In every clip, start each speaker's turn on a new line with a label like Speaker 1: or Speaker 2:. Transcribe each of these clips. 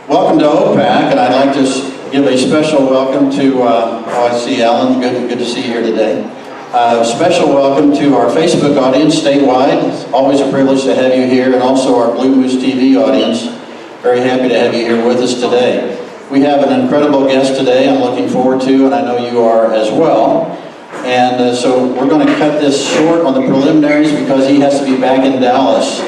Speaker 1: Welcome to OCPAC, and I'd like to give a special welcome to, I see Alan, good to see you here today. Special welcome to our Facebook audience statewide. It's always a privilege to have you here, and also our Blue Moose TV audience. Very happy to have you here with us today. We have an incredible guest today I'm looking forward to, and I know you are as well. And so we're going to cut this short on the preliminaries because he has to be back in Dallas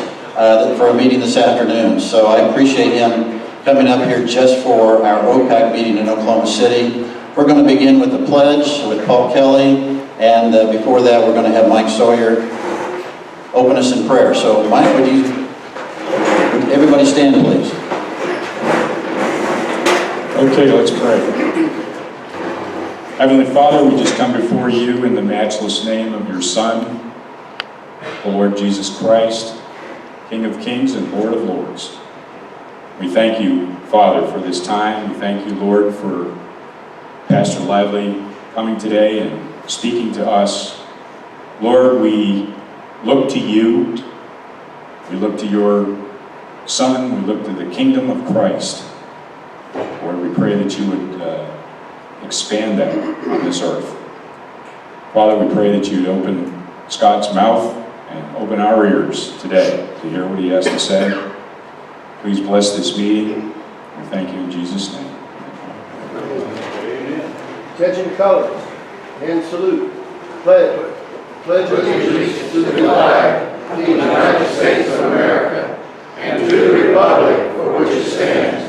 Speaker 1: for a meeting this afternoon. So I appreciate him coming up here just for our OCPAC meeting in Oklahoma City. We're going to begin with the pledge with Paul Kelly, and before that we're going to have Mike Sawyer open us in prayer. So Mike, would everybody stand please?
Speaker 2: Okay, let's pray. Heavenly Father, we just come before you in the matchless name of your Son, the Lord Jesus Christ, King of Kings and Lord of Lords. We thank you, Father, for this time. We thank you, Lord, for Pastor Lively coming today and speaking to us. Lord, we look to you. We look to your Son. We look to the kingdom of Christ. Lord, we pray that you would expand that on this earth. Father, we pray that you'd open Scott's mouth and open our ears today to hear what he has to say. Please bless this meeting. We thank you in Jesus' name.
Speaker 3: Attention colors and salute. Pledge allegiance to the flag of the United States of America and to the republic for which it stands,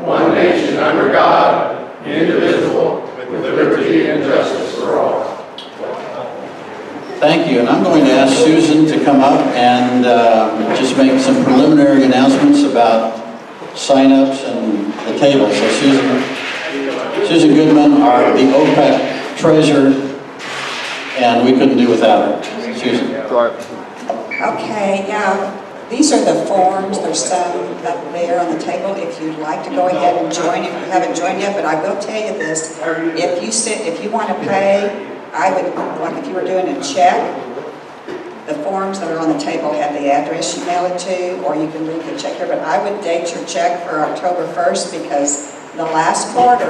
Speaker 3: one nation under God, indivisible, with liberty and justice for all.
Speaker 1: Thank you, and I'm going to ask Susan to come up and just make some preliminary announcements about sign-ups and the table. So Susan Goodman, the OCPAC treasurer, and we couldn't do without her. Susan.
Speaker 4: Okay, these are the forms. There's some up there on the table if you'd like to go ahead and join. If you haven't joined yet, but I will tell you this: if you want to pay, I would, like if you were doing a check, the forms that are on the table have the address you mail it to, or you can leave the check here, but I would date your check for October 1st because the last quarter,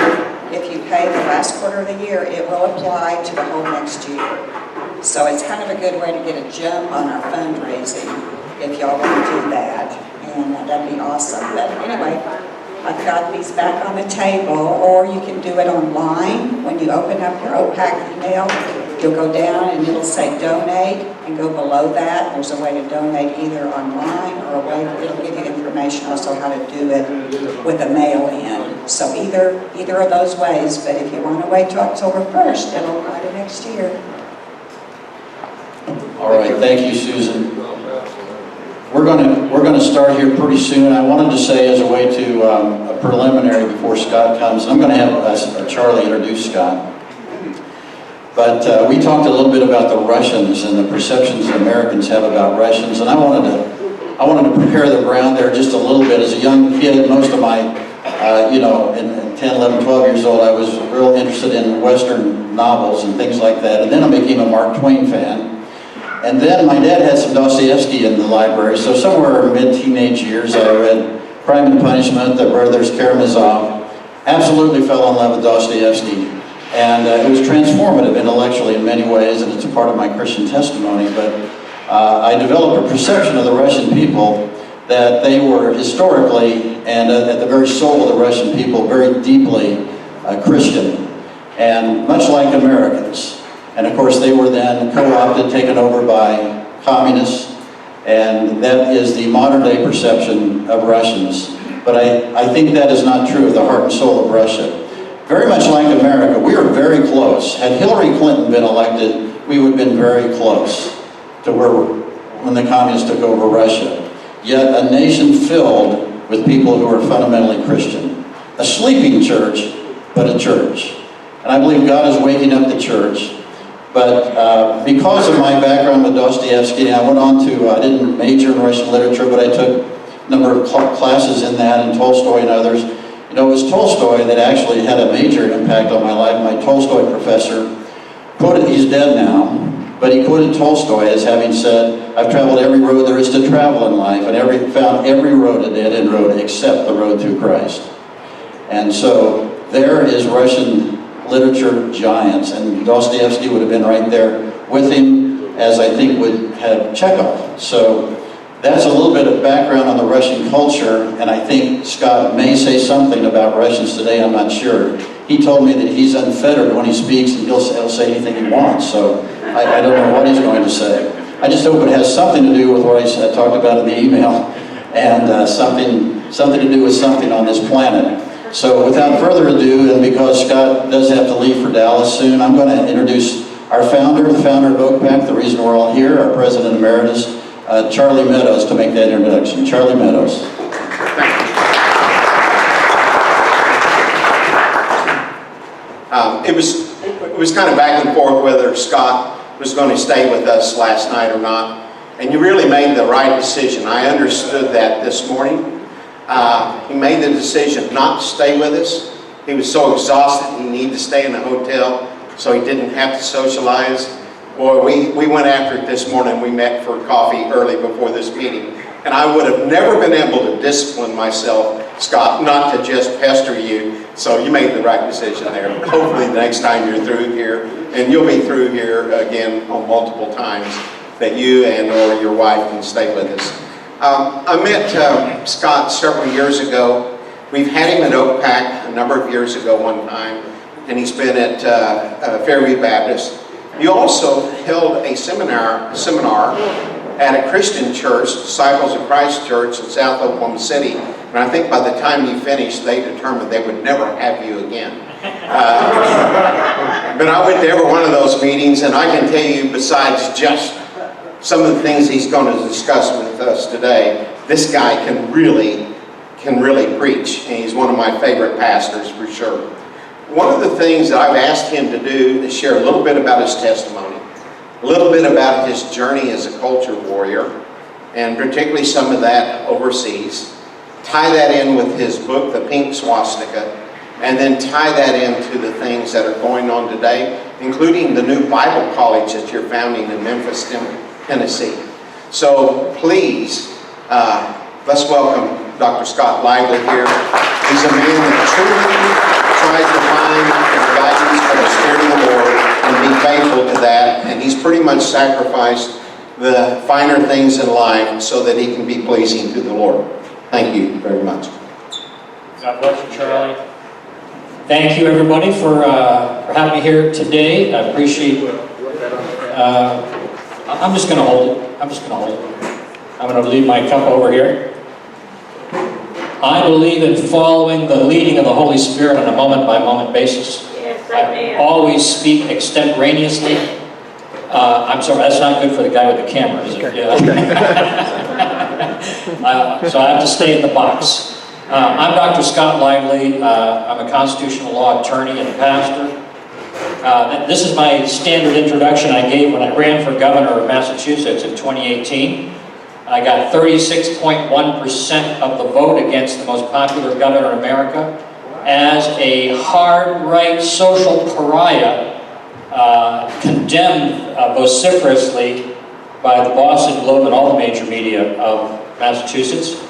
Speaker 4: if you pay the last quarter of the year, it will apply to the whole next year. So it's kind of a good way to get a jump on our fundraising if y'all want to do that, and that'd be awesome. But anyway, I've got these back on the table, or you can do it online. When you open up your OCPAC email, you'll go down and it'll say donate, and go below that. There's a way to donate either online or a way, it'll give you information also how to do it with a mail-in. So either of those ways, but if you want to wait till October 1st, it'll apply to next year.
Speaker 1: All right, thank you, Susan. We're going to start here pretty soon. I wanted to say as a way to a preliminary before Scott comes, I'm going to have Charlie introduce Scott. But we talked a little bit about the Russians and the perceptions that Americans have about Russians, and I wanted to prepare the ground there just a little bit. As a young kid, most of my, in 10, 11, 12 years old, I was real interested in Western novels and things like that, and then I became a Mark Twain fan. And then my dad had some Dostoevsky in the library, so somewhere in mid-teenage years I read Crime and Punishment, The Brothers Karamazov. Absolutely fell in love with Dostoevsky. And it was transformative intellectually in many ways, and it's a part of my Christian testimony. But I developed a perception of the Russian people that they were historically, and at the very soul of the Russian people, very deeply Christian, and much like Americans. And of course they were then co-opted, taken over by communists, and that is the modern day perception of Russians. But I think that is not true of the heart and soul of Russia. Very much like America, we are very close. Had Hillary Clinton been elected, we would have been very close to when the communists took over Russia. Yet a nation filled with people who are fundamentally Christian. A sleeping church, but a church. And I believe God is waking up the church. But because of my background with Dostoevsky, I went on to, I didn't major in Russian literature, but I took a number of classes in that, and Tolstoy and others. You know, it was Tolstoy that actually had a major impact on my life. My Tolstoy professor quoted, he's dead now, but he quoted Tolstoy as having said, I've traveled every road there is to travel in life, and found every road a dead end road except the road through Christ. And so there is Russian literature giants, and Dostoevsky would have been right there with him, as I think would have Chekhov. So that's a little bit of background on the Russian culture, and I think Scott may say something about Russians today, I'm not sure. He told me that he's unfettered when he speaks, and he'll say anything he wants, so I don't know what he's going to say. I just hope it has something to do with what I talked about in the email, and something to do with something on this planet. So without further ado, and because Scott does have to leave for Dallas soon, I'm going to introduce our founder, the founder of OCPAC, the reason we're all here, our president emeritus, Charlie Meadows, to make that introduction. Charlie Meadows.
Speaker 5: It was kind of back and forth whether Scott was going to stay with us last night or not. And you really made the right decision. I understood that this morning. He made the decision not to stay with us. He was so exhausted he needed to stay in the hotel so he didn't have to socialize. Boy, we went after it this morning. We met for coffee early before this meeting. And I would have never been able to discipline myself, Scott, not to just pester you. So you made the right decision there. Hopefully the next time you're through here, and you'll be through here again on multiple times, that you and or your wife can stay with us. I met Scott several years ago. We've had him at OCPAC a number of years ago one time, and he's been at Fairview Baptist. You also held a seminar at a Christian church, Disciples of Christ Church in South Oklahoma City. And I think by the time you finished, they determined they would never have you again. But I went to every one of those meetings, and I can tell you, besides just some of the things he's going to discuss with us today, this guy can really preach, and he's one of my favorite pastors for sure. One of the things that I've asked him to do is share a little bit about his testimony, a little bit about his journey as a culture warrior, and particularly some of that overseas. Tie that in with his book, The Pink Swastika, and then tie that into the things that are going on today, including the new Bible college that you're founding in Memphis, Tennessee. So please, let's welcome Dr. Scott Lively here. He's a man that truly tries to find the guidance of the Spirit of the Lord and be faithful to that, and he's pretty much sacrificed the finer things in life so that he can be pleasing to the Lord. Thank you very much.
Speaker 6: God bless you, Charlie. Thank you, everybody, for having me here today. I appreciate I'm just going to hold it. I'm going to leave my cup over here. I believe in following the leading of the Holy Spirit on a moment-by-moment basis.
Speaker 7: Yes,
Speaker 6: I always speak extemporaneously. I'm sorry, that's not good for the guy with the camera, is it? Yeah. So I have to stay in the box. I'm Dr. Scott Lively. I'm a constitutional law attorney and pastor. This is my standard introduction I gave when I ran for governor of Massachusetts in 2018. I got 36.1% of the vote against the most popular governor in America. As a hard-right social pariah, condemned vociferously by the Boston Globe and all the major media of Massachusetts.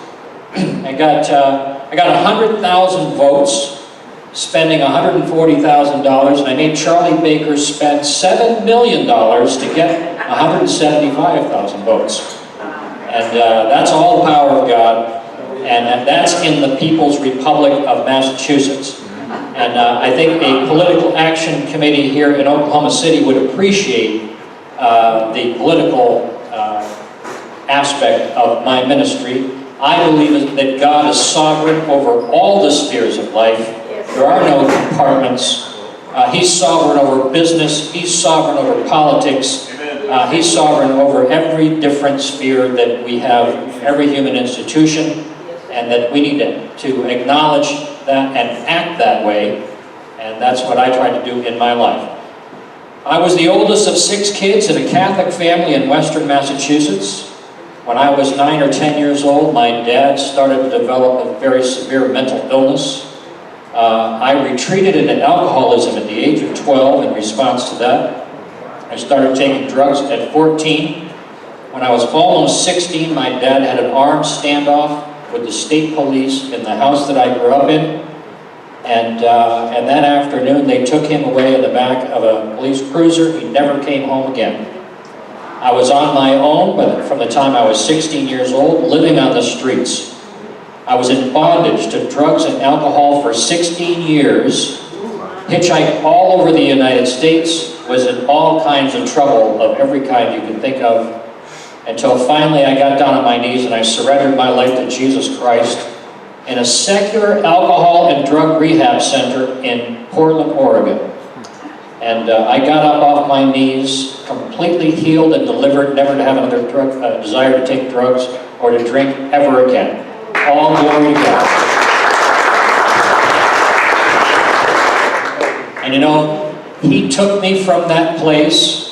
Speaker 6: I got 100,000 votes, spending $140,000, and I made Charlie Baker spend $7 million to get 175,000 votes. And that's all the power of God, and that's in the People's Republic of Massachusetts. And I think a political action committee here in Oklahoma City would appreciate the political aspect of my ministry. I believe that God is sovereign over all the spheres of life. There are no compartments. He's sovereign over business. He's sovereign over politics. He's sovereign over every different sphere that we have, every human institution, and that we need to acknowledge that and act that way, and that's what I try to do in my life. I was the oldest of 6 kids in a Catholic family in Western Massachusetts. When I was 9 or 10 years old, my dad started to develop a very severe mental illness. I retreated into alcoholism at the age of 12 in response to that. I started taking drugs at 14. When I was almost 16, my dad had an armed standoff with the state police in the house that I grew up in. And that afternoon, they took him away in the back of a police cruiser. He never came home again. I was on my own but from the time I was 16 years old, living on the streets. I was in bondage to drugs and alcohol for 16 years, hitchhiked all over the United States, was in all kinds of trouble of every kind you can think of, until finally I got down on my knees and I surrendered my life to Jesus Christ in a secular alcohol and drug rehab center in Portland, Oregon. And I got up off my knees, completely healed and delivered, never to have another desire to take drugs or to drink ever again. All glory to God. And you know, he took me from that place.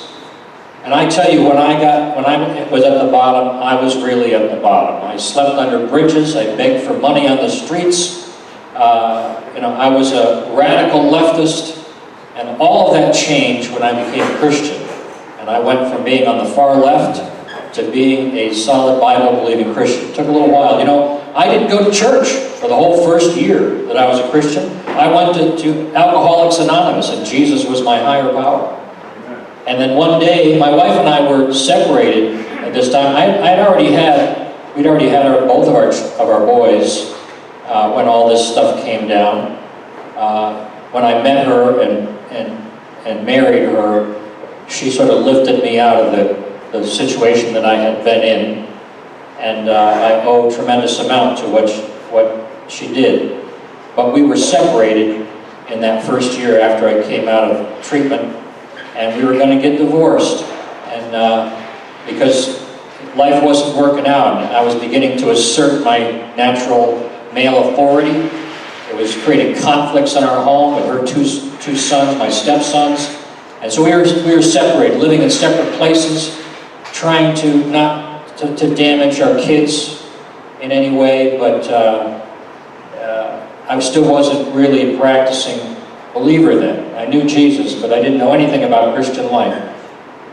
Speaker 6: And I tell you, when I was at the bottom, I was really at the bottom. I slept under bridges. I begged for money on the streets. You know, I was a radical leftist. And all of that changed when I became a Christian. And I went from being on the far left to being a solid Bible-believing Christian. It took a little while. You know, I didn't go to church for the whole first year that I was a Christian. I went to Alcoholics Anonymous, and Jesus was my higher power. And then one day, my wife and I were separated at this time. we'd already had both of our boys when all this stuff came down. When I met her and married her, she sort of lifted me out of the situation that I had been in, and I owe a tremendous amount to what she did. But we were separated in that first year after I came out of treatment, and we were going to get divorced, and because life wasn't working out, and I was beginning to assert my natural male authority. It was creating conflicts in our home with her two sons, my stepsons. And so we were separated, living in separate places, trying to not to damage our kids in any way, but I still wasn't really a practicing believer then. I knew Jesus, but I didn't know anything about Christian life.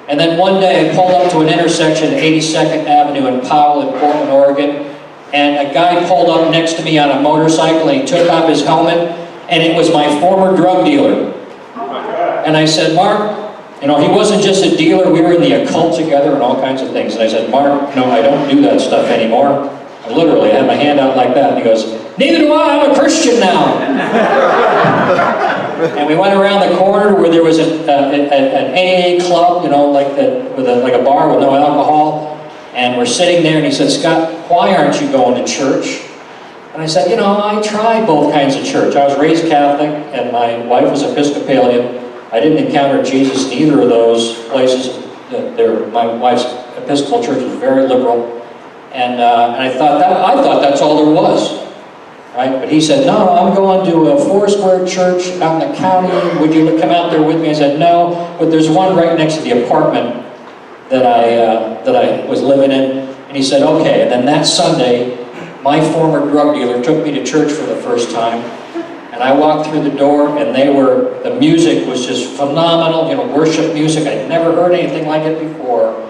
Speaker 6: And then one day I pulled up to an intersection, 82nd Avenue in Powell in Portland, Oregon, and a guy pulled up next to me on a motorcycle, and he took off his helmet, and it was my former drug dealer. And I said, Mark, you know, he wasn't just a dealer, we were in the occult together and all kinds of things. And I said, Mark, no, I don't do that stuff anymore. And literally, I had my hand out like that, and he goes, neither do I, I'm a Christian now. And we went around the corner where there was an AA club, you know, like a bar with no alcohol. And we're sitting there, and he said, Scott, why aren't you going to church? And I said, you know, I tried both kinds of church. I was raised Catholic, and my wife was Episcopalian. I didn't encounter Jesus in either of those places. My wife's Episcopal church was very liberal. And I thought that's all there was. Right? But he said, no, I'm going to a Foursquare church out in the county. Would you come out there with me? I said, no, but there's one right next to the apartment that I was living in. And he said, okay. And then that Sunday, my former drug dealer took me to church for the first time. And I walked through the door, and the music was just phenomenal, you know, worship music. I'd never heard anything like it before.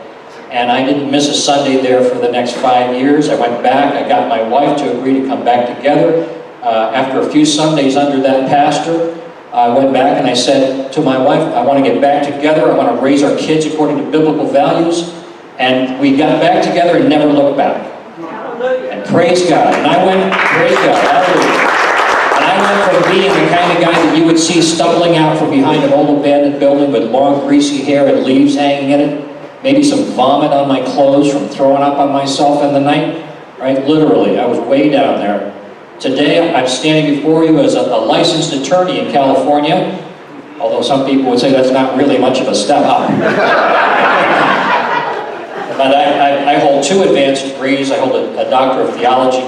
Speaker 6: And I didn't miss a Sunday there for the next 5 years. I went back, I got my wife to agree to come back together. After a few Sundays under that pastor, I went back and I said to my wife, I want to get back together, I want to raise our kids according to biblical values. And we got back together and never looked back. And praise God. And I went, praise God, hallelujah. And I went from being the kind of guy that you would see stumbling out from behind an old abandoned building with long greasy hair and leaves hanging in it, maybe some vomit on my clothes from throwing up on myself in the night, right? Literally, I was way down there. Today, I'm standing before you as a licensed attorney in California, although some people would say that's not really much of a step up. But I hold 2 advanced degrees. I hold a Doctor of Theology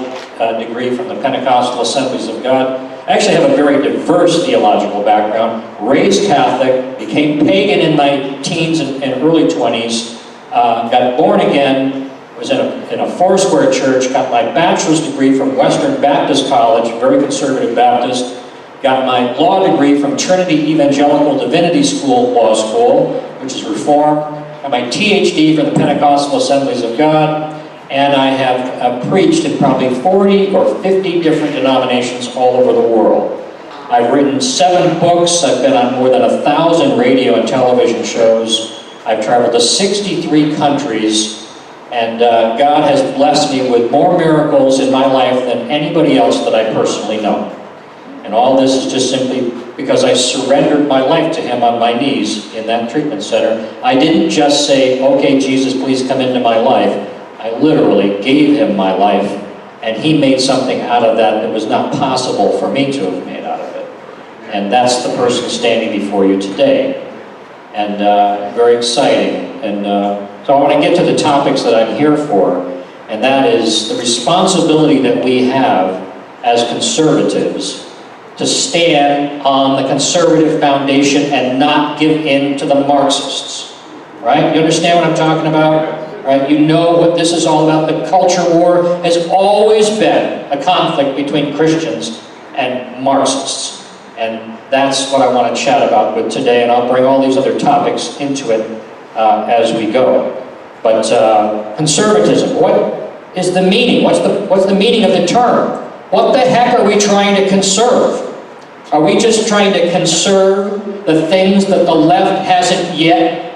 Speaker 6: degree from the Pentecostal Assemblies of God. I actually have a very diverse theological background. Raised Catholic, became pagan in my teens and early 20s, got born again, was in a Foursquare church, got my bachelor's degree from Western Baptist College, very conservative Baptist, got my law degree from Trinity Evangelical Divinity School Law School, which is Reformed, got my THD from the Pentecostal Assemblies of God, and I have preached in probably 40 or 50 different denominations all over the world. I've written 7 books. I've been on more than 1,000 radio and television shows. I've traveled to 63 countries. And God has blessed me with more miracles in my life than anybody else that I personally know. And all this is just simply because I surrendered my life to Him on my knees in that treatment center. I didn't just say, okay, Jesus, please come into my life. I literally gave Him my life, and He made something out of that was not possible for me to have made out of it. And that's the person standing before you today. And very exciting. And so I want to get to the topics that I'm here for, and that is the responsibility that we have as conservatives to stand on the conservative foundation and not give in to the Marxists. Right? You understand what I'm talking about? Right? You know what this is all about. The culture war has always been a conflict between Christians and Marxists. And that's what I want to chat about with today, and I'll bring all these other topics into it as we go. But conservatism, what is the meaning? What's the meaning of the term? What the heck are we trying to conserve? Are we just trying to conserve the things that the left hasn't yet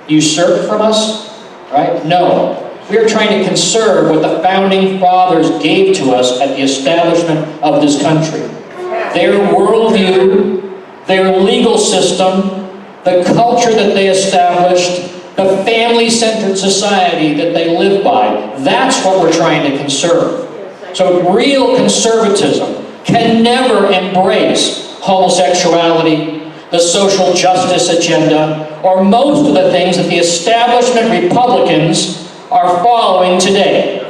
Speaker 6: usurped from us? Right? No. We are trying to conserve what the Founding Fathers gave to us at the establishment of this country. Their worldview, their legal system, the culture that they established, the family-centered society that they live by. That's what we're trying to conserve. So real conservatism can never embrace homosexuality, the social justice agenda, or most of the things that the establishment Republicans are following today.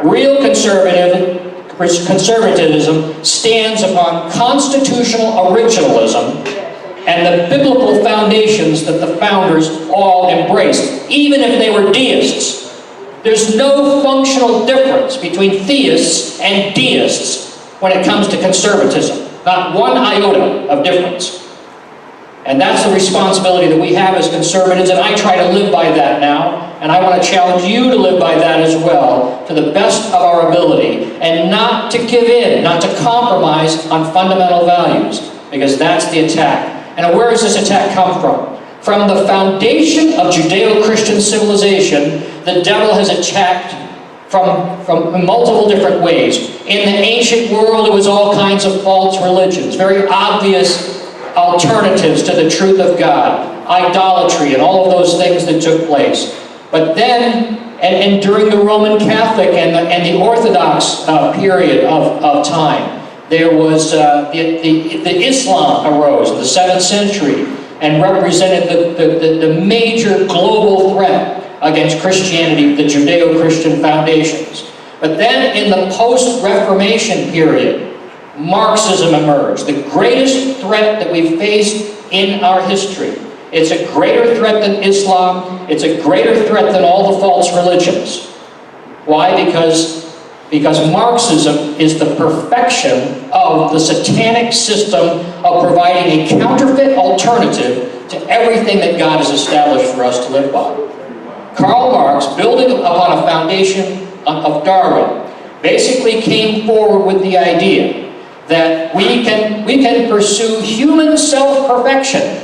Speaker 6: Real conservatism stands upon constitutional originalism and the biblical foundations that the founders all embraced, even if they were deists. There's no functional difference between theists and deists when it comes to conservatism. Not one iota of difference. And that's the responsibility that we have as conservatives, and I try to live by that now, and I want to challenge you to live by that as well, to the best of our ability, and not to give in, not to compromise on fundamental values, because that's the attack. And where does this attack come from? From the foundation of Judeo-Christian civilization, the devil has attacked from multiple different ways. In the ancient world, it was all kinds of false religions, very obvious alternatives to the truth of God, idolatry, and all of those things that took place. But then, and during the Roman Catholic and the Orthodox period of time, there was the Islam arose in the 7th century and represented the major global threat against Christianity, the Judeo-Christian foundations. But then in the post-Reformation period, Marxism emerged, the greatest threat that we've faced in our history. It's a greater threat than Islam. It's a greater threat than all the false religions. Why? Because Marxism is the perfection of the satanic system of providing a counterfeit alternative to everything that God has established for us to live by. Karl Marx, building upon a foundation of Darwin, basically came forward with the idea that we can pursue human self-perfection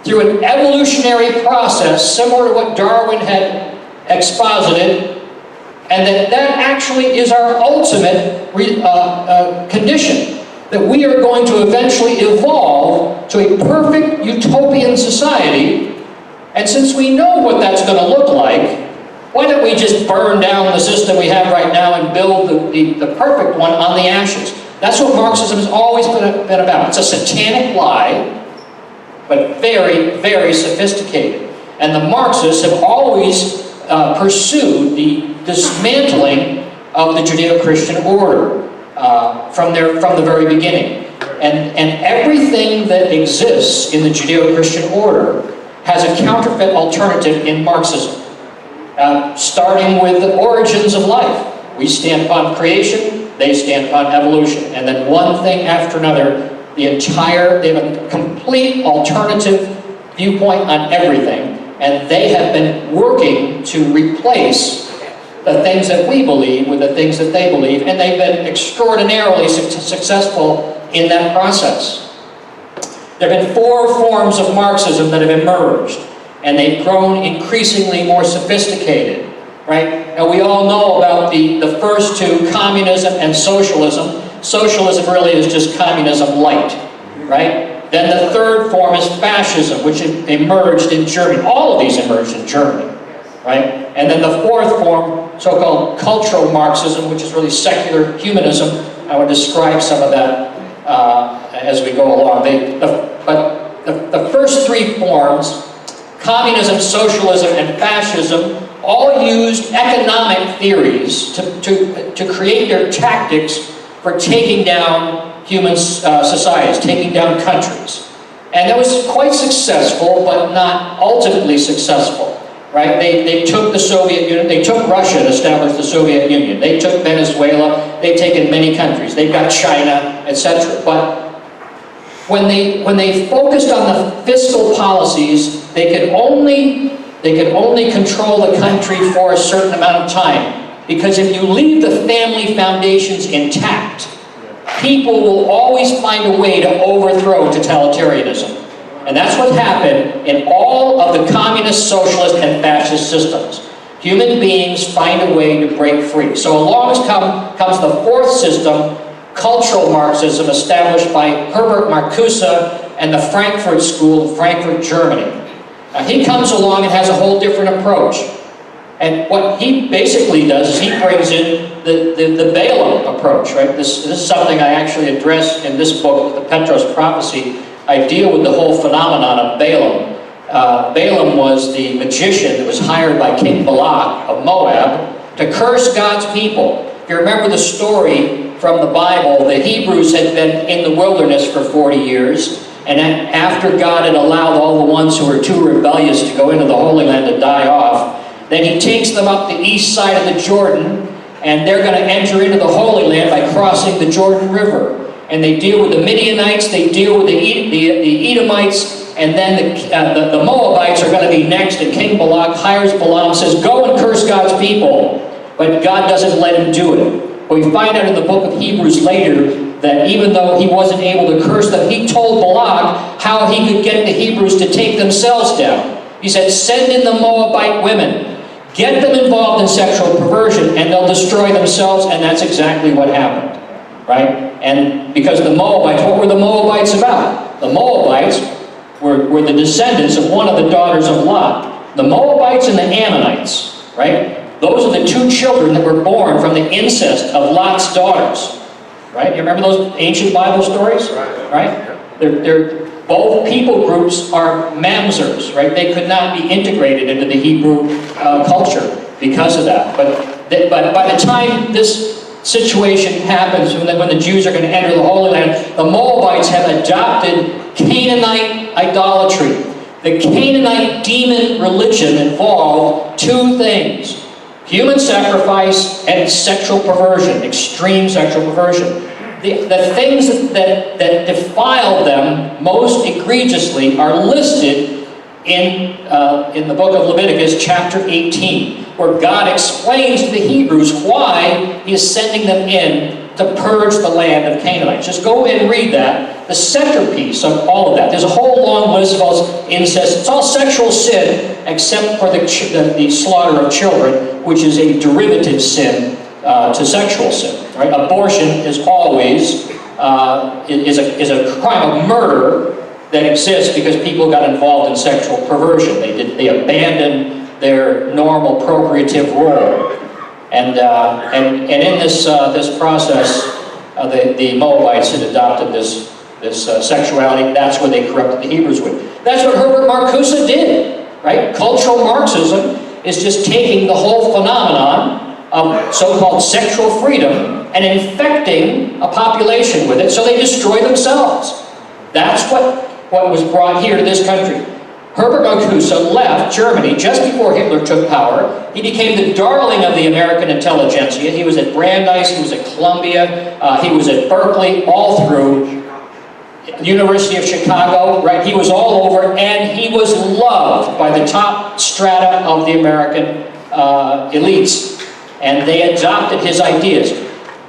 Speaker 6: through an evolutionary process similar to what Darwin had exposited, and that actually is our ultimate condition, that we are going to eventually evolve to a perfect utopian society. And since we know what that's going to look like, why don't we just burn down the system we have right now and build the perfect one on the ashes? That's what Marxism has always been about. It's a satanic lie, but very, very sophisticated. And the Marxists have always pursued the dismantling of the Judeo-Christian order from the very beginning. And everything that exists in the Judeo-Christian order has a counterfeit alternative in Marxism. Starting with the origins of life. We stand upon creation, they stand upon evolution. And then one thing after another, they have a complete alternative viewpoint on everything. And they have been working to replace the things that we believe with the things that they believe. And they've been extraordinarily successful in that process. There have been 4 forms of Marxism that have emerged, and they've grown increasingly more sophisticated, right? And we all know about the first 2, communism and socialism. Socialism really is just communism light, right? Then the 3rd form is fascism, which emerged in Germany. All of these emerged in Germany, right? And then the 4th form, so-called cultural Marxism, which is really secular humanism. I would describe some of that as we go along. But the first 3 forms, communism, socialism, and fascism, all used economic theories to create their tactics for taking down human societies, taking down countries. And that was quite successful, but not ultimately successful, right? They took the Soviet Union, they took Russia and established the Soviet Union. They took Venezuela, they've taken many countries. They've got China, etc. But when they focused on the fiscal policies, they could only control the country for a certain amount of time. Because if you leave the family foundations intact, people will always find a way to overthrow totalitarianism. And that's what happened in all of the communist, socialist, and fascist systems. Human beings find a way to break free. So along comes the 4th system, cultural Marxism, established by Herbert Marcuse and the Frankfurt School of Frankfurt, Germany. Now, he comes along and has a whole different approach. And what he basically does is he brings in the Balaam approach, right? This is something I actually address in this book, The Petros Prophecy. I deal with the whole phenomenon of Balaam. Balaam was the magician that was hired by King Balak of Moab to curse God's people. If you remember the story from the Bible, the Hebrews had been in the wilderness for 40 years, and then after God had allowed all the ones who were too rebellious to go into the Holy Land to die off, then he takes them up the east side of the Jordan, and they're going to enter into the Holy Land by crossing the Jordan River. And they deal with the Midianites, they deal with the Edomites, and then the Moabites are going to be next, and King Balak hires Balaam, says, go and curse God's people. But God doesn't let him do it. But we find out in the book of Hebrews later that even though he wasn't able to curse them, he told Balak how he could get the Hebrews to take themselves down. He said, send in the Moabite women. Get them involved in sexual perversion, and they'll destroy themselves, and that's exactly what happened, right? And because the Moabites, what were the Moabites about? The Moabites were the descendants of one of the daughters of Lot. The Moabites and the Ammonites, right? Those are the 2 children that were born from the incest of Lot's daughters, right? You remember those ancient Bible stories, right? They're both people groups are mamzers, right? They could not be integrated into the Hebrew culture because of that. But by the time this situation happens, when the Jews are going to enter the Holy Land, the Moabites have adopted Canaanite idolatry. The Canaanite demon religion involved 2 things: human sacrifice and sexual perversion, extreme sexual perversion. The things that defile them most egregiously are listed in the book of Leviticus, chapter 18, where God explains to the Hebrews why he is sending them in to purge the land of Canaanites. Just go and read that. The centerpiece of all of that. There's a whole long list of all incest. It's all sexual sin, except for the slaughter of children, which is a derivative sin to sexual sin. Right? Abortion is always is a crime of murder that exists because people got involved in sexual perversion. They abandoned their normal procreative role, and in this process, the Moabites had adopted this sexuality. That's where they corrupted the Hebrews with. That's what Herbert Marcuse did. Right? Cultural Marxism is just taking the whole phenomenon of so-called sexual freedom and infecting a population with it so they destroy themselves. That's what was brought here to this country. Herbert Marcuse left Germany just before Hitler took power. He became the darling of the American intelligentsia. He was at Brandeis, he was at Columbia, he was at Berkeley, all through University of Chicago, right? He was all over, and he was loved by the top strata of the American elites. And they adopted his ideas.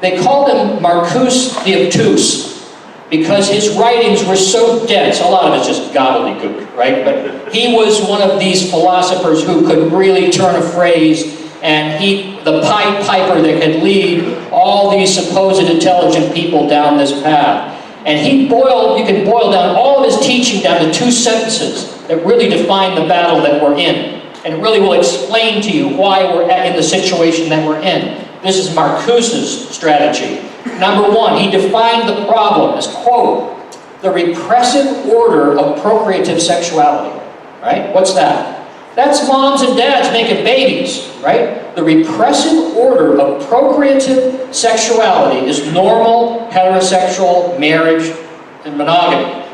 Speaker 6: They called him Marcuse the Obtuse, because his writings were so dense. A lot of it's just gobbledygook, right? But he was one of these philosophers who could really turn a phrase, and the Pied Piper that could lead all these supposed intelligent people down this path. And you can boil down all of his teaching down to 2 sentences that really define the battle that we're in. And it really will explain to you why we're in the situation that we're in. This is Marcuse's strategy. Number 1, he defined the problem as, quote, the repressive order of procreative sexuality. Right? What's that? That's moms and dads making babies, right? The repressive order of procreative sexuality is normal heterosexual marriage and monogamy.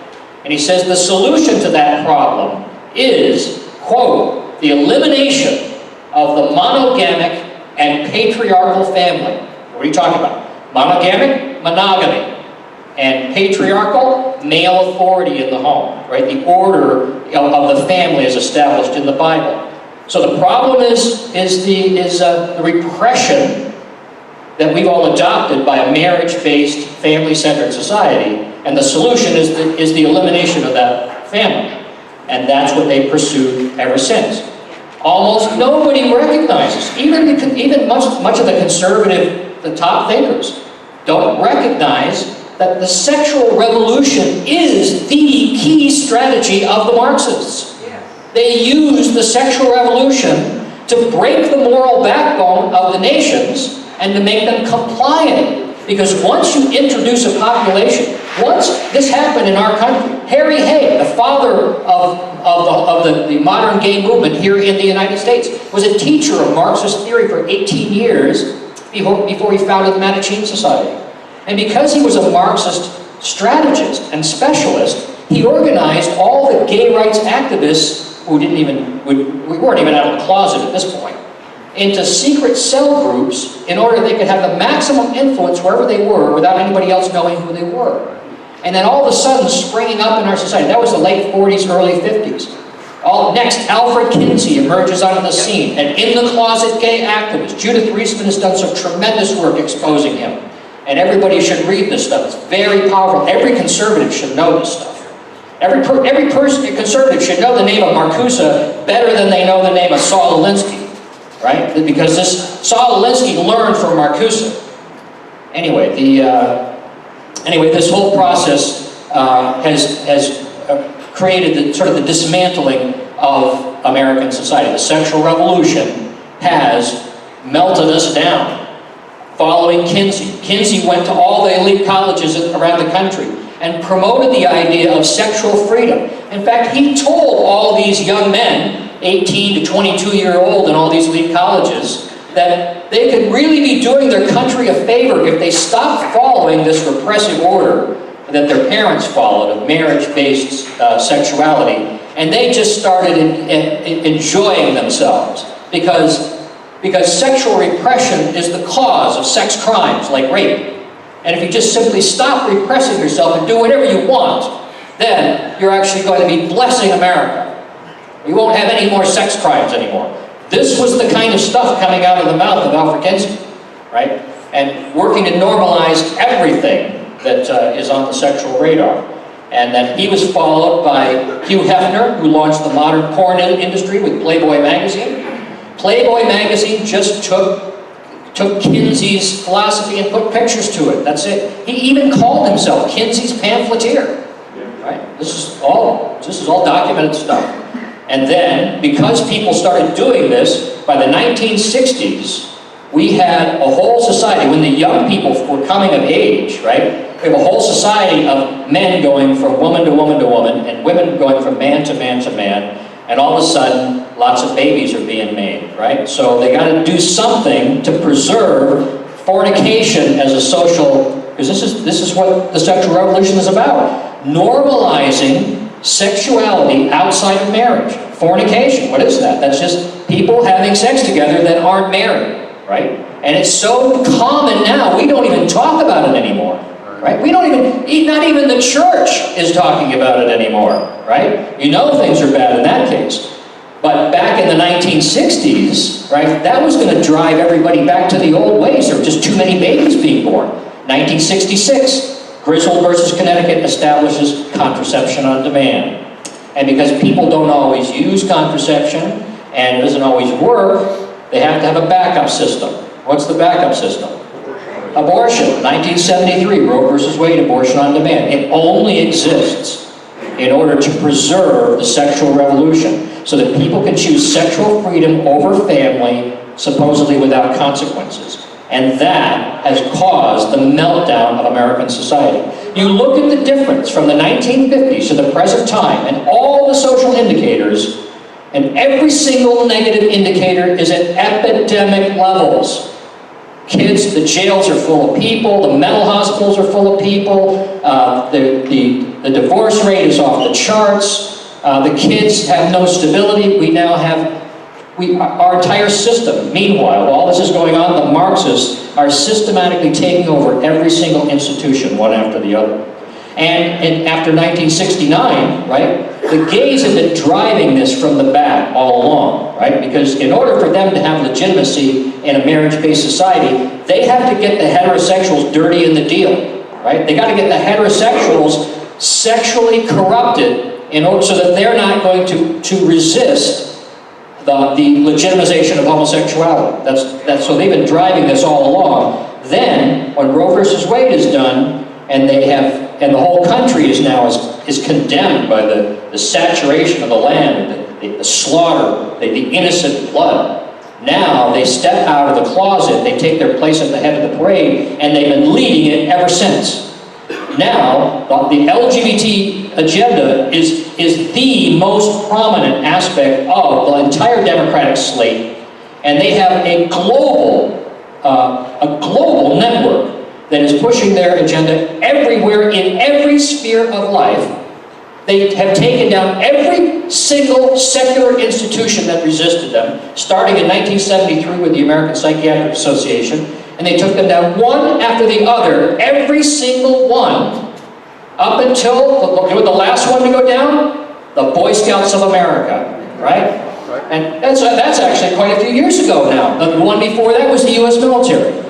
Speaker 6: And he says the solution to that problem is, quote, the elimination of the monogamic and patriarchal family. What are you talking about? Monogamic, monogamy. And patriarchal, male authority in the home, right? The order of the family is established in the Bible. So the problem is the repression that we've all adopted by a marriage-based, family-centered society, and the solution is the elimination of that family. And that's what they pursued ever since. Almost nobody recognizes, even much of the conservative, the top thinkers, don't recognize that the sexual revolution is the key strategy of the Marxists. They use the sexual revolution to break the moral backbone of the nations and to make them compliant. Because once you introduce a population, once this happened in our country, Harry Hay, the father of the modern gay movement here in the United States, was a teacher of Marxist theory for 18 years before he founded the Mattachine Society. And because he was a Marxist strategist and specialist, he organized all the gay rights activists who we weren't even out of the closet at this point, into secret cell groups in order they could have the maximum influence wherever they were without anybody else knowing who they were. And then all of a sudden, springing up in our society, that was the late 40s, early 50s. Next, Alfred Kinsey emerges onto the scene, an in-the-closet gay activist. Judith Reisman has done some tremendous work exposing him. And everybody should read this stuff. It's very powerful. Every conservative should know this stuff. Every conservative should know the name of Marcuse better than they know the name of Saul Alinsky, right? Because Saul Alinsky learned from Marcuse. Anyway, this whole process has created the dismantling of American society. The sexual revolution has melted us down. Following Kinsey. Kinsey went to all the elite colleges around the country and promoted the idea of sexual freedom. In fact, he told all these young men, 18 to 22-year-old in all these elite colleges, that they could really be doing their country a favor if they stopped following this repressive order that their parents followed of marriage-based sexuality, and they just started enjoying themselves because sexual repression is the cause of sex crimes like rape. And if you just simply stop repressing yourself and do whatever you want, then you're actually going to be blessing America. We won't have any more sex crimes anymore. This was the kind of stuff coming out of the mouth of Alfred Kinsey, right? And working to normalize everything that is on the sexual radar. And then he was followed by Hugh Hefner, who launched the modern porn industry with Playboy magazine. Playboy magazine just took Kinsey's philosophy and put pictures to it. That's it. He even called himself Kinsey's pamphleteer. Right? This is all documented stuff. And then, because people started doing this, by the 1960s, we had a whole society, when the young people were coming of age, right? We have a whole society of men going from woman to woman to woman, and women going from man to man to man, and all of a sudden, lots of babies are being made, right? So they got to do something to preserve fornication as a social, because this is what the sexual revolution is about. Normalizing sexuality outside of marriage. Fornication, what is that? That's just people having sex together that aren't married, right? And it's so common now, we don't even talk about it anymore, right? Not even the church is talking about it anymore, right? You know things are bad in that case. But back in the 1960s, right, that was going to drive everybody back to the old ways. There were just too many babies being born. 1966, Griswold versus Connecticut establishes contraception on demand. And because people don't always use contraception and it doesn't always work, they have to have a backup system. What's the backup system? Abortion. 1973, Roe versus Wade, abortion on demand. It only exists in order to preserve the sexual revolution so that people can choose sexual freedom over family, supposedly without consequences. And that has caused the meltdown of American society. You look at the difference from the 1950s to the present time, and all the social indicators, and every single negative indicator is at epidemic levels. Kids, the jails are full of people, the mental hospitals are full of people, the divorce rate is off the charts, the kids have no stability. We now have our entire system. Meanwhile, while all this is going on, the Marxists are systematically taking over every single institution, one after the other. And after 1969, right, the gays have been driving this from the back all along, right? Because in order for them to have legitimacy in a marriage-based society, they have to get the heterosexuals dirty in the deal, right? They got to get the heterosexuals sexually corrupted in order so that they're not going to resist the legitimization of homosexuality. That's so they've been driving this all along. Then, when Roe versus Wade is done, and the whole country is now is condemned by the saturation of the land, the slaughter, the innocent blood. Now they step out of the closet, they take their place at the head of the parade, and they've been leading it ever since. Now, the LGBT agenda is the most prominent aspect of the entire Democratic slate, and they have a global network that is pushing their agenda everywhere in every sphere of life. They have taken down every single secular institution that resisted them, starting in 1973 with the American Psychiatric Association, and they took them down one after the other, every single one, up until the last one to go down, the Boy Scouts of America, right? And that's actually quite a few years ago now. The one before that was the U.S. military.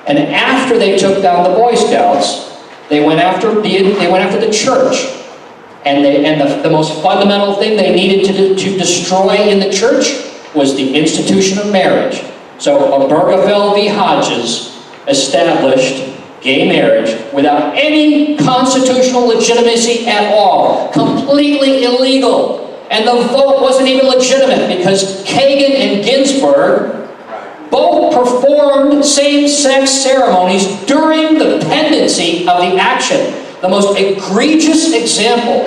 Speaker 6: And after they took down the Boy Scouts, they went after the church. And the most fundamental thing they needed to destroy in the church was the institution of marriage. So Obergefell v. Hodges established gay marriage without any constitutional legitimacy at all. Completely illegal. And the vote wasn't even legitimate because Kagan and Ginsburg both performed same-sex ceremonies during the pendency of the action. The most egregious example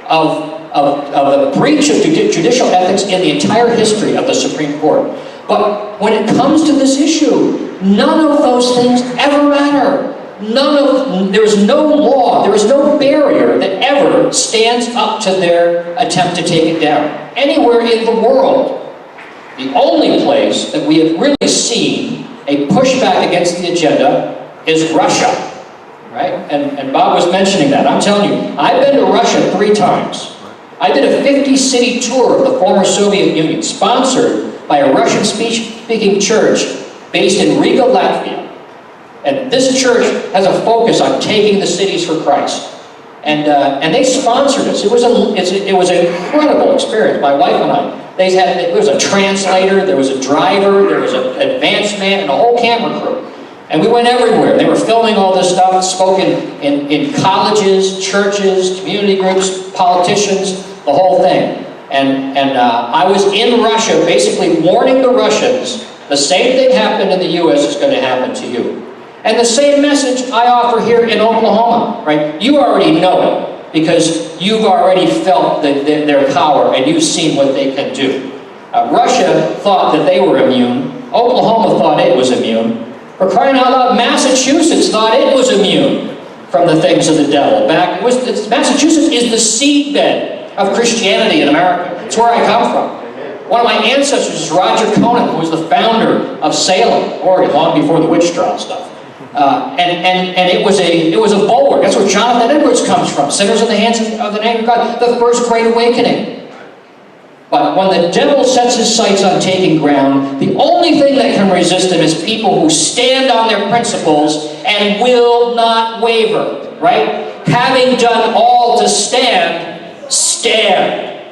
Speaker 6: of a breach of judicial ethics in the entire history of the Supreme Court. But when it comes to this issue, none of those things ever matter. There is no law, there is no barrier that ever stands up to their attempt to take it down. Anywhere in the world, the only place that we have really seen a pushback against the agenda is Russia, right? And Bob was mentioning that. I'm telling you, I've been to Russia 3 times. I did a 50-city tour of the former Soviet Union, sponsored by a Russian-speaking church based in Riga, Latvia. And this church has a focus on taking the cities for Christ. And they sponsored us. It was an incredible experience, my wife and I. There was a translator, there was a driver, there was an advance man, and a whole camera crew. And we went everywhere. They were filming all this stuff, spoke in colleges, churches, community groups, politicians, the whole thing. And I was in Russia basically warning the Russians, the same thing happened in the U.S. is going to happen to you. And the same message I offer here in Oklahoma, right? You already know it because you've already felt their power and you've seen what they can do. Russia thought that they were immune. Oklahoma thought it was immune. For crying out loud, Massachusetts thought it was immune from the things of the devil. Massachusetts is the seedbed of Christianity in America. It's where I come from. One of my ancestors is Roger Conant, who was the founder of Salem, Oregon, long before the witch trial stuff. And it was a bulwark. That's where Jonathan Edwards comes from. Sinners in the hands of the name of God. The first great awakening. But when the devil sets his sights on taking ground, the only thing that can resist him is people who stand on their principles and will not waver, right? Having done all to stand, stand.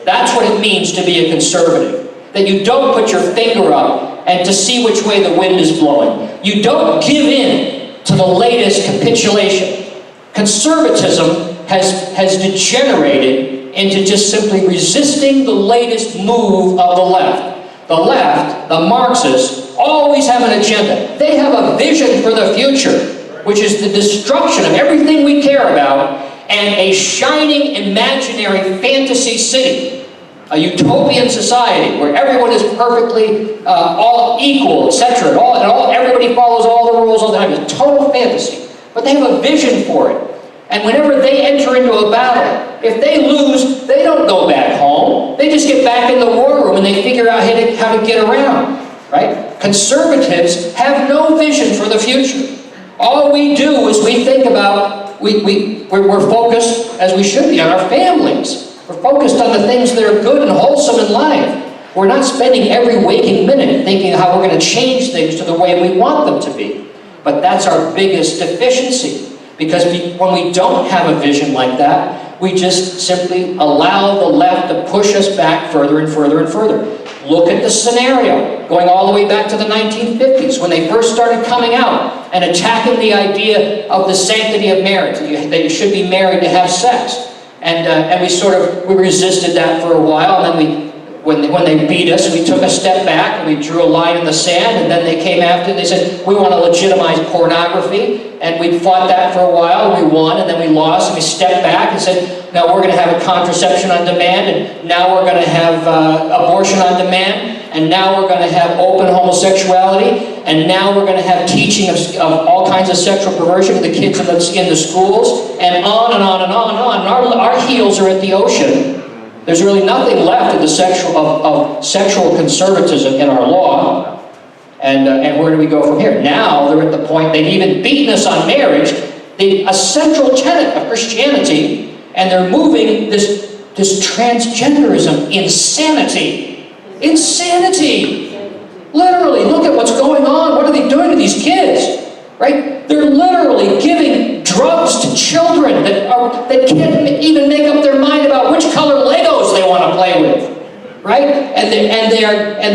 Speaker 6: That's what it means to be a conservative. That you don't put your finger up and to see which way the wind is blowing. You don't give in to the latest capitulation. Conservatism has degenerated into just simply resisting the latest move of the left. The left, the Marxists, always have an agenda. They have a vision for the future, which is the destruction of everything we care about and a shining imaginary fantasy city, a utopian society where everyone is perfectly all equal, etc. Everybody follows all the rules all the time. It's total fantasy. But they have a vision for it. And whenever they enter into a battle, if they lose, they don't go back home. They just get back in the war room and they figure out how to get around, right? Conservatives have no vision for the future. All we do is we think about, we're focused, as we should be, on our families. We're focused on the things that are good and wholesome in life. We're not spending every waking minute thinking how we're going to change things to the way we want them to be. But that's our biggest deficiency. Because when we don't have a vision like that, we just simply allow the left to push us back further and further and further. Look at the scenario, going all the way back to the 1950s, when they first started coming out and attacking the idea of the sanctity of marriage, that you should be married to have sex. And we resisted that for a while, and then when they beat us, we took a step back and we drew a line in the sand, and then they came after it. They said, we want to legitimize pornography, and we fought that for a while. We won, and then we lost, and we stepped back and said, now we're going to have a contraception on demand, and now we're going to have abortion on demand, and now we're going to have open homosexuality, and now we're going to have teaching of all kinds of sexual perversion to the kids in the schools, and on and on and on and on. And our heels are at the ocean. There's really nothing left of the sexual conservatism in our law. And where do we go from here? Now they're at the point, they've even beaten us on marriage, a central tenet of Christianity, and they're moving this transgenderism insanity. Insanity! Literally, look at what's going on. What are they doing to these kids? Right? They're literally giving drugs to children that can't even make up their mind about which color Legos they want to play with, right? And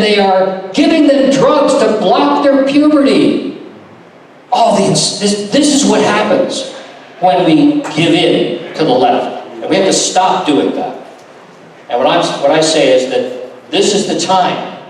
Speaker 6: they are giving them drugs to block their puberty. This is what happens when we give in to the left, and we have to stop doing that. And what I say is that this is the time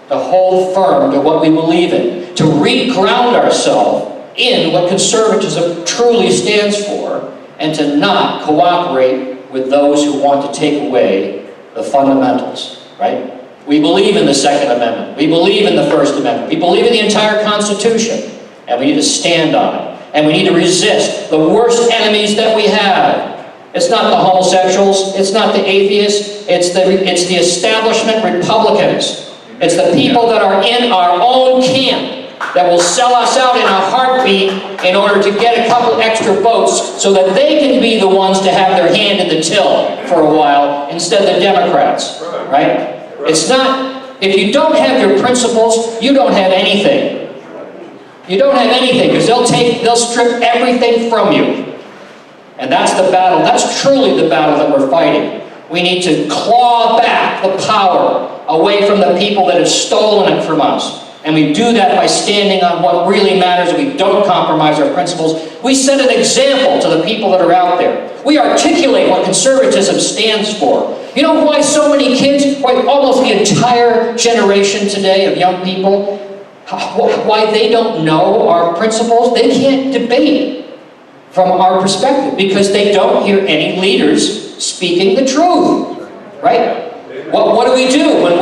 Speaker 6: to hold firm to what we believe in, to reground ourselves in what conservatism truly stands for, and to not cooperate with those who want to take away the fundamentals, right? We believe in the Second Amendment. We believe in the First Amendment. We believe in the entire Constitution, and we need to stand on it. And we need to resist the worst enemies that we have. It's not the homosexuals. It's not the atheists. It's the establishment Republicans. It's the people that are in our own camp that will sell us out in a heartbeat in order to get a couple extra votes so that they can be the ones to have their hand in the till for a while instead of the Democrats, right? It's not, if you don't have your principles, you don't have anything. You don't have anything, because they'll strip everything from you. And that's the battle, that's truly the battle that we're fighting. We need to claw back the power away from the people that have stolen it from us. And we do that by standing on what really matters, and we don't compromise our principles. We set an example to the people that are out there. We articulate what conservatism stands for. You know why so many kids, why almost the entire generation today of young people, why they don't know our principles? They can't debate from our perspective because they don't hear any leaders speaking the truth, right? What do we do when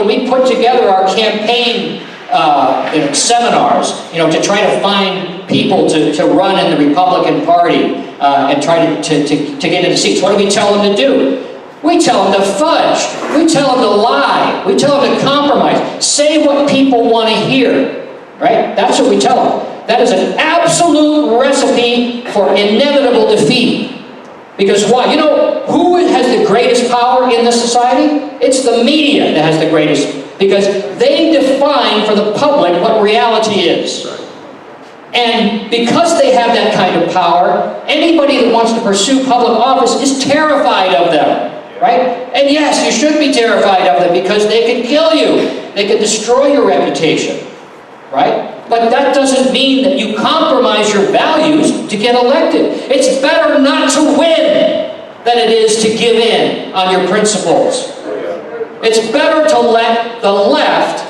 Speaker 6: we put together our campaign seminars, to try to find people to run in the Republican Party and try to get into seats? What do we tell them to do? We tell them to fudge. We tell them to lie. We tell them to compromise. Say what people want to hear, right? That's what we tell them. That is an absolute recipe for inevitable defeat. Because why? You know, who has the greatest power in this society? It's the media that has the greatest, because they define for the public what reality is. And because they have that kind of power, anybody that wants to pursue public office is terrified of them, right? And yes, you should be terrified of them because they can kill you. They can destroy your reputation, right? But that doesn't mean that you compromise your values to get elected. It's better not to win than it is to give in on your principles. It's better to let the left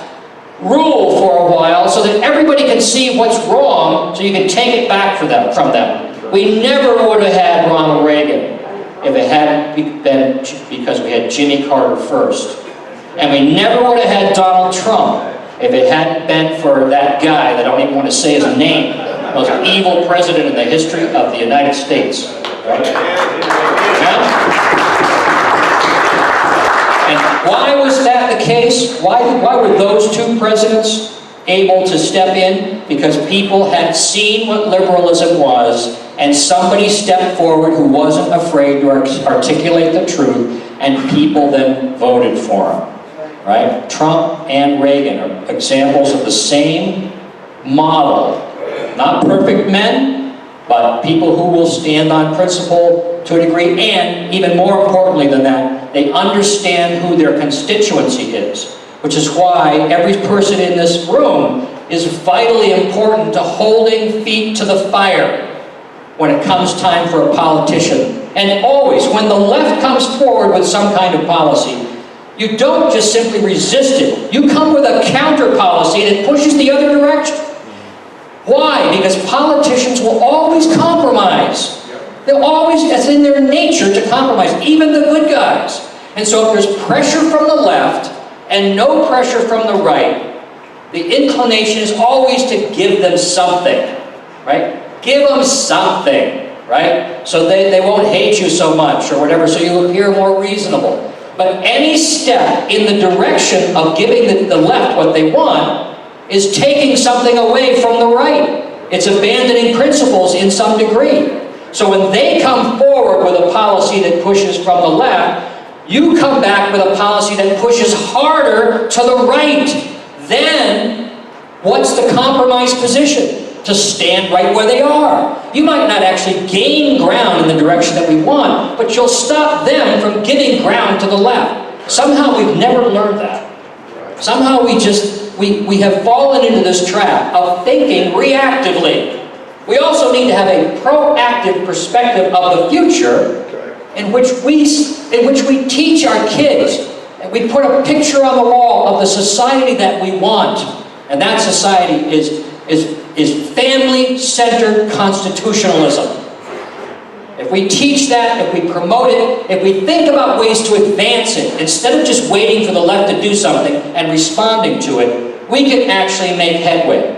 Speaker 6: rule for a while so that everybody can see what's wrong so you can take it back from them. We never would have had Ronald Reagan if it hadn't been because we had Jimmy Carter first. And we never would have had Donald Trump if it hadn't been for that guy that I don't even want to say his name, the most evil president in the history of the United States. Right? And why was that the case? Why were those two presidents able to step in? Because people had seen what liberalism was, and somebody stepped forward who wasn't afraid to articulate the truth, and people then voted for him. Right? Trump and Reagan are examples of the same model. Not perfect men, but people who will stand on principle to a degree, and even more importantly than that, they understand who their constituency is, which is why every person in this room is vitally important to holding feet to the fire when it comes time for a politician. And always, when the left comes forward with some kind of policy, you don't just simply resist it. You come with a counter policy that pushes the other direction. Why? Because politicians will always compromise. They'll always, it's in their nature to compromise, even the good guys. And so if there's pressure from the left and no pressure from the right, the inclination is always to give them something, right? Give them something, right? So they won't hate you so much or whatever, so you appear more reasonable. But any step in the direction of giving the left what they want is taking something away from the right. It's abandoning principles in some degree. So when they come forward with a policy that pushes from the left, you come back with a policy that pushes harder to the right. Then, what's the compromise position? To stand right where they are. You might not actually gain ground in the direction that we want, but you'll stop them from giving ground to the left. Somehow we've never learned that. Somehow we have fallen into this trap of thinking reactively. We also need to have a proactive perspective of the future in which we teach our kids, and we put a picture on the wall of the society that we want. And that society is family-centered constitutionalism. If we teach that, if we promote it, if we think about ways to advance it, instead of just waiting for the left to do something and responding to it, we can actually make headway.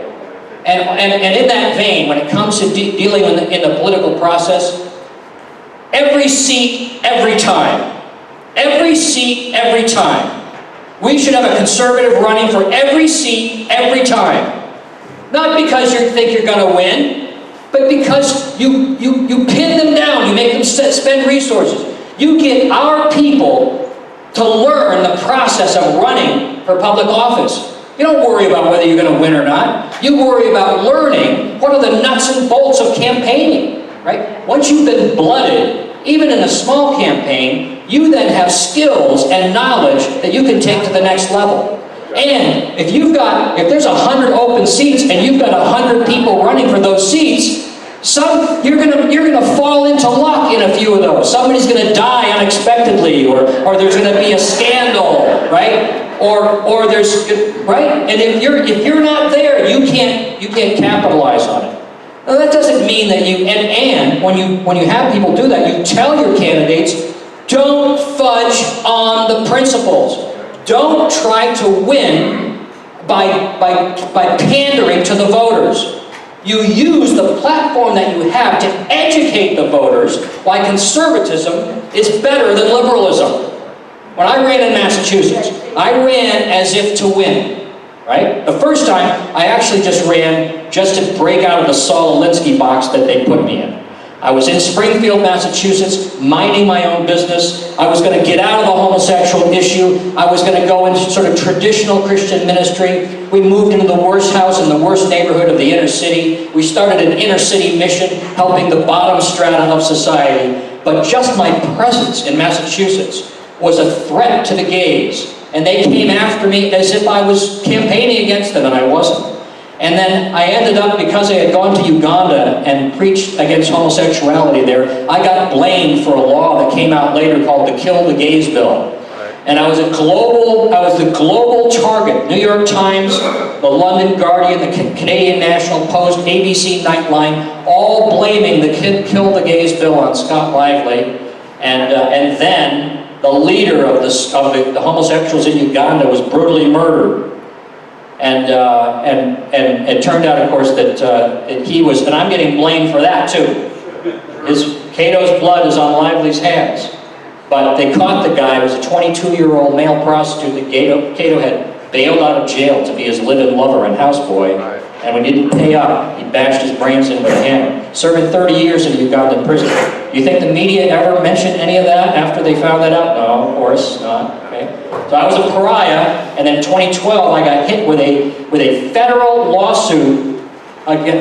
Speaker 6: And in that vein, when it comes to dealing in the political process, every seat, every time. Every seat, every time. We should have a conservative running for every seat, every time. Not because you think you're going to win, but because you pin them down, you make them spend resources. You get our people to learn the process of running for public office. You don't worry about whether you're going to win or not. You worry about learning what are the nuts and bolts of campaigning, right? Once you've been blooded, even in a small campaign, you then have skills and knowledge that you can take to the next level. And if there's 100 open seats and you've got 100 people running for those seats, you're gonna fall into luck in a few of those. Somebody's gonna die unexpectedly, or there's gonna be a scandal, right? Or there's right. And if you're not there, you can't capitalize on it. Now that doesn't mean that and when you have people do that, you tell your candidates, don't fudge on the principles. Don't try to win by pandering to the voters. You use the platform that you have to educate the voters why conservatism is better than liberalism. When I ran in Massachusetts, I ran as if to win, right? The first time, I actually just ran just to break out of the Saul Alinsky box that they put me in. I was in Springfield, Massachusetts, minding my own business. I was going to get out of the homosexual issue. I was going to go into sort of traditional Christian ministry. We moved into the worst house in the worst neighborhood of the inner city. We started an inner city mission helping the bottom strata of society. But just my presence in Massachusetts was a threat to the gays. And they came after me as if I was campaigning against them, and I wasn't. And then I ended up, because I had gone to Uganda and preached against homosexuality there, I got blamed for a law that came out later called the Kill the Gays Bill. And I was the global target. New York Times, the London Guardian, the Canadian National Post, ABC Nightline, all blaming the Kill the Gays Bill on Scott Lively. And then the leader of the homosexuals in Uganda was brutally murdered. And it turned out, of course, that he was, and I'm getting blamed for that too. Cato's blood is on Lively's hands. But they caught the guy. It was a 22-year-old male prostitute that Cato had bailed out of jail to be his live-in lover and houseboy. And when he didn't pay up, he bashed his brains in with a hammer. Serving 30 years in Ugandan prison. Do you think the media ever mentioned any of that after they found that out? No, of course not. Okay. So I was a pariah, and then in 2012 I got hit with a federal lawsuit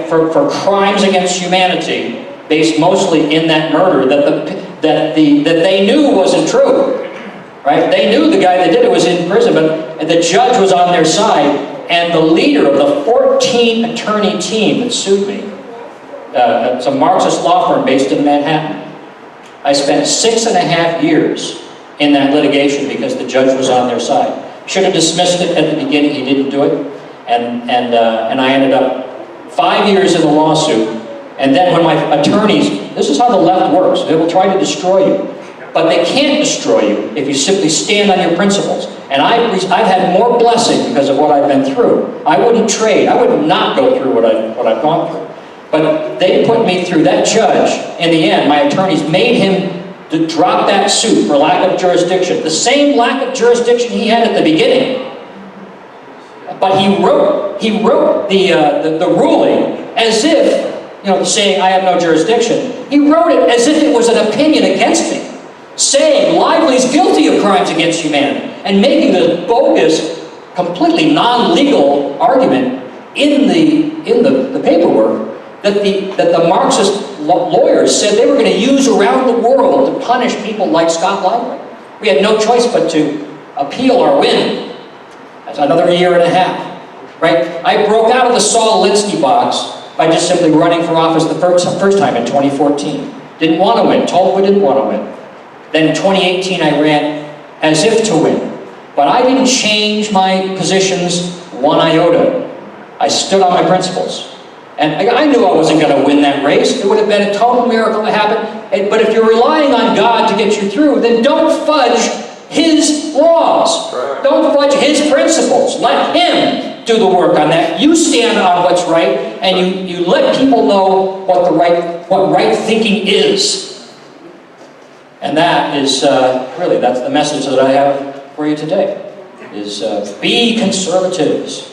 Speaker 6: for crimes against humanity, based mostly in that murder that they knew wasn't true. Right? They knew the guy that did it was in prison, but the judge was on their side. And the leader of the 14-attorney team that sued me, it's a Marxist law firm based in Manhattan. I spent 6.5 years in that litigation because the judge was on their side. Should have dismissed it at the beginning. He didn't do it, and I ended up 5 years in the lawsuit. And then when my attorneys, this is how the left works. They will try to destroy you. But they can't destroy you if you simply stand on your principles. And I've had more blessing because of what I've been through. I wouldn't trade. I would not go through what I've gone through. But they put me through. That judge, in the end, my attorneys made him to drop that suit for lack of jurisdiction. The same lack of jurisdiction he had at the beginning. But he wrote the ruling as if, saying I have no jurisdiction. He wrote it as if it was an opinion against me, saying Lively's guilty of crimes against humanity, and making the bogus, completely non-legal argument in the paperwork that the Marxist lawyers said they were going to use around the world to punish people like Scott Lively. We had no choice but to appeal or win. That's another 1.5 years, right? I broke out of the Saul Alinsky box by just simply running for office the first time in 2014. Didn't want to win, told we didn't want to win. Then in 2018 I ran as if to win. But I didn't change my positions one iota. I stood on my principles. And I knew I wasn't going to win that race. It would have been a total miracle to happen. But if you're relying on God to get you through, then don't fudge His laws. Right. Don't fudge His principles. Let Him do the work on that. You stand on what's right, and you let people know what right thinking is. And that is really, that's the message that I have for you today. Is be conservatives.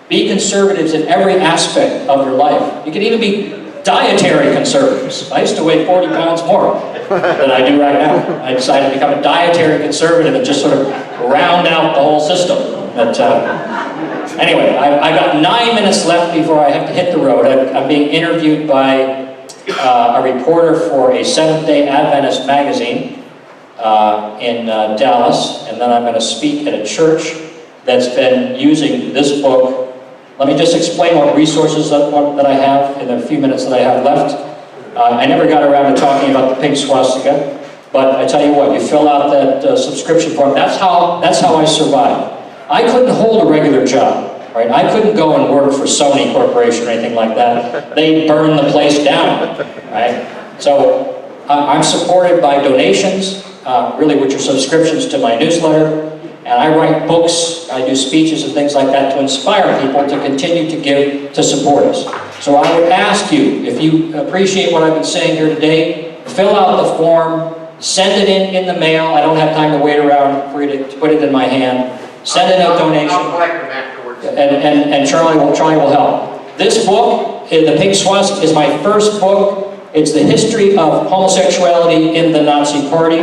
Speaker 6: Be conservatives in every aspect of your life. You can even be dietary conservatives. I used to weigh 40 pounds more than I do right now. I decided to become a dietary conservative and just sort of round out the whole system. But anyway, I've got 9 minutes left before I have to hit the road. I'm being interviewed by a reporter for a Seventh-day Adventist magazine in Dallas, and then I'm going to speak at a church that's been using this book. Let me just explain what resources that I have in the few minutes that I have left. I never got around to talking about the pink swastika, but I tell you what, you fill out that subscription form. That's how I survived. I couldn't hold a regular job, right? I couldn't go and work for Sony Corporation or anything like that. They burn the place down, right? So I'm supported by donations, really, which are subscriptions to my newsletter. And I write books, I do speeches and things like that to inspire people to continue to give, to support us. So I would ask you, if you appreciate what I've been saying here today, fill out the form, send it in the mail. I don't have time to wait around for you to put it in my hand. Send in a donation.
Speaker 5: I'll collect them afterwards.
Speaker 6: And Charlie will help. This book, The Pink Swastika, is my first book. It's the history of homosexuality in the Nazi Party.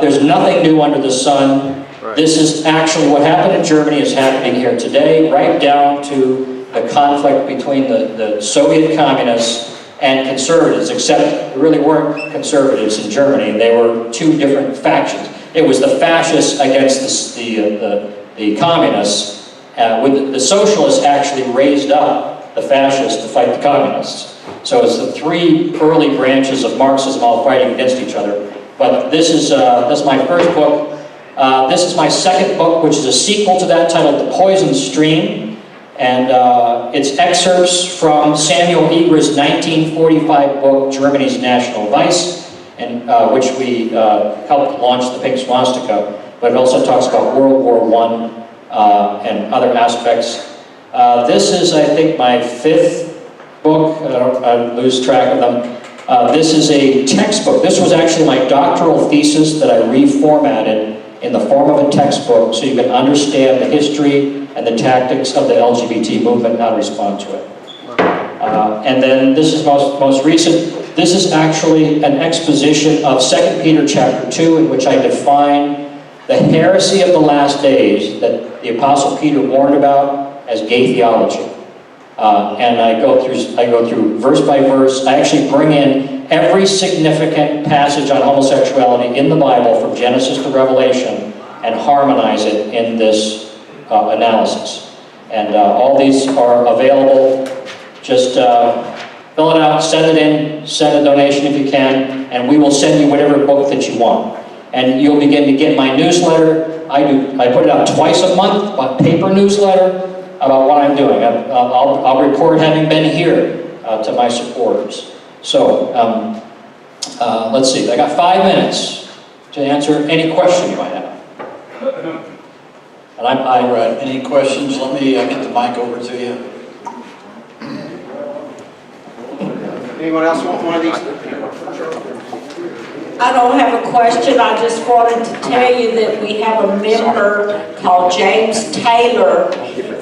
Speaker 6: There's nothing new under the sun. This is actually what happened in Germany is happening here today, right down to the conflict between the Soviet communists and conservatives, except there really weren't conservatives in Germany. They were two different factions. It was the fascists against the communists, with the socialists actually raised up the fascists to fight the communists. So it's the three early branches of Marxism all fighting against each other. But this is my first book. This is my second book, which is a sequel to that, titled The Poison Stream. And it's excerpts from Samuel Eber's 1945 book, Germany's National Vice, and which we helped launch the Pink Swastika. But it also talks about World War I and other aspects. This is, I think, my fifth book. I lose track of them. This is a textbook. This was actually my doctoral thesis that I reformatted in the form of a textbook so you can understand the history and the tactics of the LGBT movement and how to respond to it. And then this is most recent. This is actually an exposition of 2 Peter chapter 2, in which I define the heresy of the last days that the Apostle Peter warned about as gay theology. And I go through verse by verse. I actually bring in every significant passage on homosexuality in the Bible from Genesis to Revelation and harmonize it in this analysis. And all these are available. Just fill it out, send it in, send a donation if you can, and we will send you whatever book that you want. And you'll begin to get my newsletter. I put it out twice a month, a paper newsletter about what I'm doing. I'll report having been here to my supporters. So, let's see. I got 5 minutes to answer any question you might have. And
Speaker 1: All right, any questions? Let me get the mic over to you.
Speaker 5: Anyone else want one of these?
Speaker 7: I don't have a question. I just wanted to tell you that we have a member called James Taylor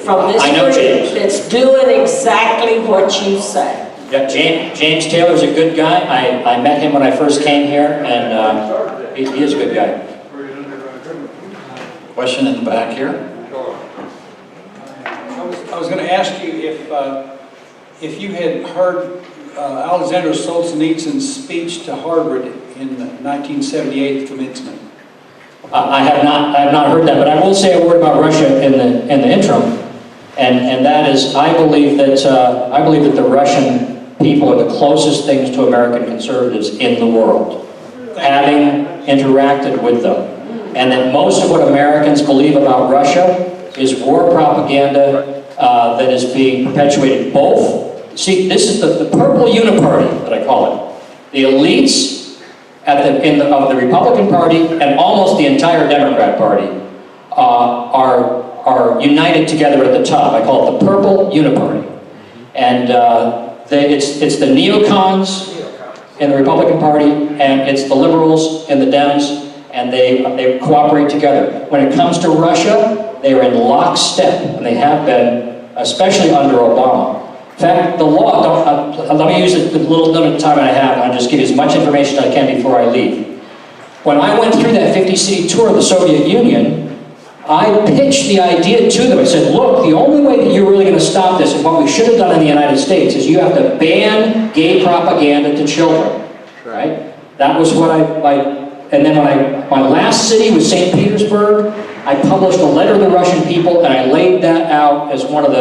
Speaker 7: from this
Speaker 6: I know
Speaker 7: group
Speaker 6: James.
Speaker 7: that's doing exactly what you say.
Speaker 6: Yeah, James Taylor's a good guy. I met him when I first came here, and he is a good guy.
Speaker 1: Question in the back here.
Speaker 8: I was going to ask you if you had heard Alexander Solzhenitsyn's speech to Harvard in the 1978 commencement.
Speaker 6: I have not heard that, but I will say a word about Russia in the interim, and that is I believe that the Russian people are the closest things to American conservatives in the world, having interacted with them, and that most of what Americans believe about Russia is war propaganda that is being perpetuated both. See, this is the purple uniparty that I call it. The elites of the Republican Party and almost the entire Democrat Party are united together at the top. I call it the purple uniparty. And it's the neocons in the Republican Party, and it's the liberals and the Dems, and they cooperate together. When it comes to Russia, they are in lockstep, and they have been, especially under Obama. In fact, the law, let me use the little limited time I have, and I'll just give you as much information as I can before I leave. When I went through that 50-city tour of the Soviet Union, I pitched the idea to them. I said, look, the only way that you're really going to stop this, and what we should have done in the United States, is you have to ban gay propaganda to children, right? That was what and then my last city was St. Petersburg. I published a letter to the Russian people, and I laid that out as one of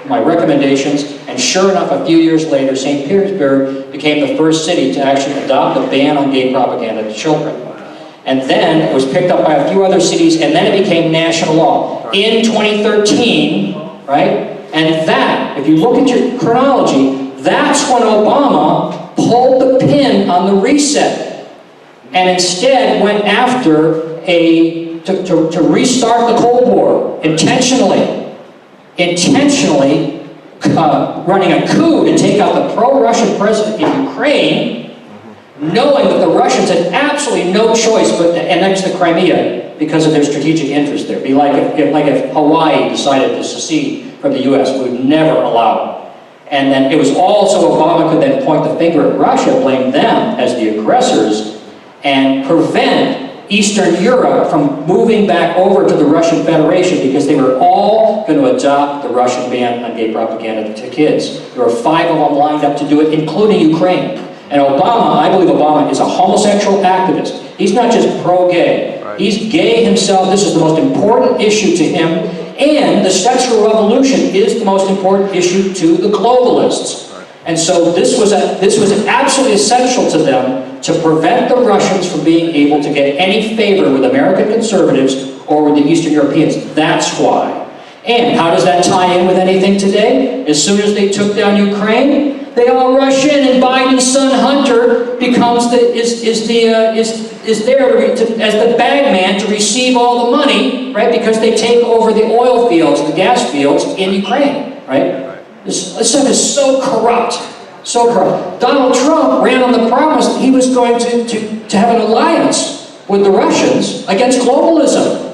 Speaker 6: my recommendations, and sure enough, a few years later, St. Petersburg became the first city to actually adopt a ban on gay propaganda to children. And then it was picked up by a few other cities, and then it became national law. In 2013, right? And that, if you look at your chronology, that's when Obama pulled the pin on the reset, and instead went after to restart the Cold War intentionally running a coup to take out the pro-Russian president in Ukraine, knowing that the Russians had absolutely no choice but to annex the Crimea because of their strategic interest there. It'd be like if Hawaii decided to secede from the U.S., we would never allow it. And then it was also Obama could then point the finger at Russia, blame them as the aggressors, and prevent Eastern Europe from moving back over to the Russian Federation because they were all going to adopt the Russian ban on gay propaganda to kids. There were 5 of them lined up to do it, including Ukraine. And Obama, I believe Obama is a homosexual activist. He's not just pro-gay. Right. He's gay himself. This is the most important issue to him. And the sexual revolution is the most important issue to the globalists. Right. And so this was absolutely essential to them to prevent the Russians from being able to get any favor with American conservatives or with the Eastern Europeans. That's why. And how does that tie in with anything today? As soon as they took down Ukraine, they all rush in, and Biden's son Hunter becomes as the bagman to receive all the money, right? Because they take over the oil fields, the gas fields in Ukraine, right? This stuff is so corrupt. So corrupt. Donald Trump ran on the promise that he was going to have an alliance with the Russians against globalism.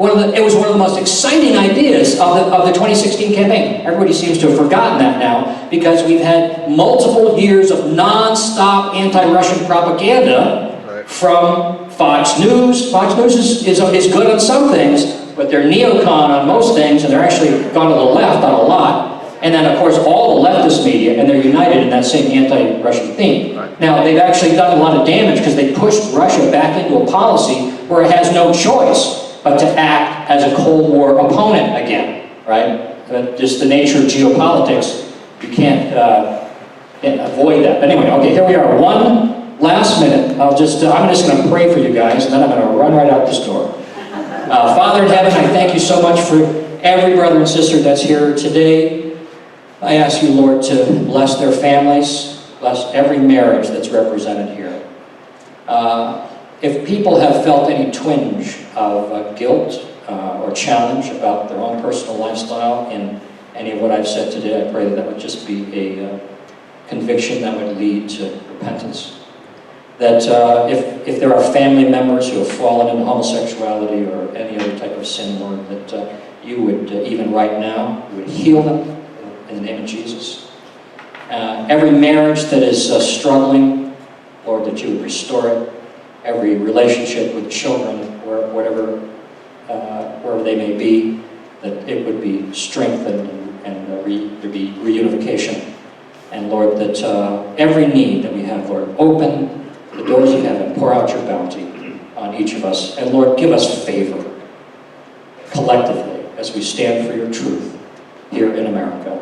Speaker 6: It was one of the most exciting ideas of the 2016 campaign. Everybody seems to have forgotten that now because we've had multiple years of non-stop anti-Russian propaganda from Fox News. Fox News is good on some things, but they're neocon on most things, and they're actually gone to the left on a lot. And then, of course, all the leftist media, and they're united in that same anti-Russian theme. Right. Now, they've actually done a lot of damage because they pushed Russia back into a policy where it has no choice but to act as a Cold War opponent again, right? Just the nature of geopolitics, you can't avoid that. But anyway, okay, here we are. One last minute. I'm just going to pray for you guys, and then I'm going to run right out this door. Father in heaven, I thank you so much for every brother and sister that's here today. I ask you, Lord, to bless their families, bless every marriage that's represented here. If people have felt any twinge of guilt or challenge about their own personal lifestyle in any of what I've said today, I pray that would just be a conviction that would lead to repentance. That if there are family members who have fallen into homosexuality or any other type of sin, Lord, that you would, even right now, you would heal them in the name of Jesus. Every marriage that is struggling, Lord, that you would restore it. Every relationship with children, wherever they may be, that it would be strengthened and there'd be reunification. And Lord, that every need that we have, Lord, open the doors of heaven, pour out your bounty on each of us. And Lord, give us favor collectively as we stand for your truth here in America.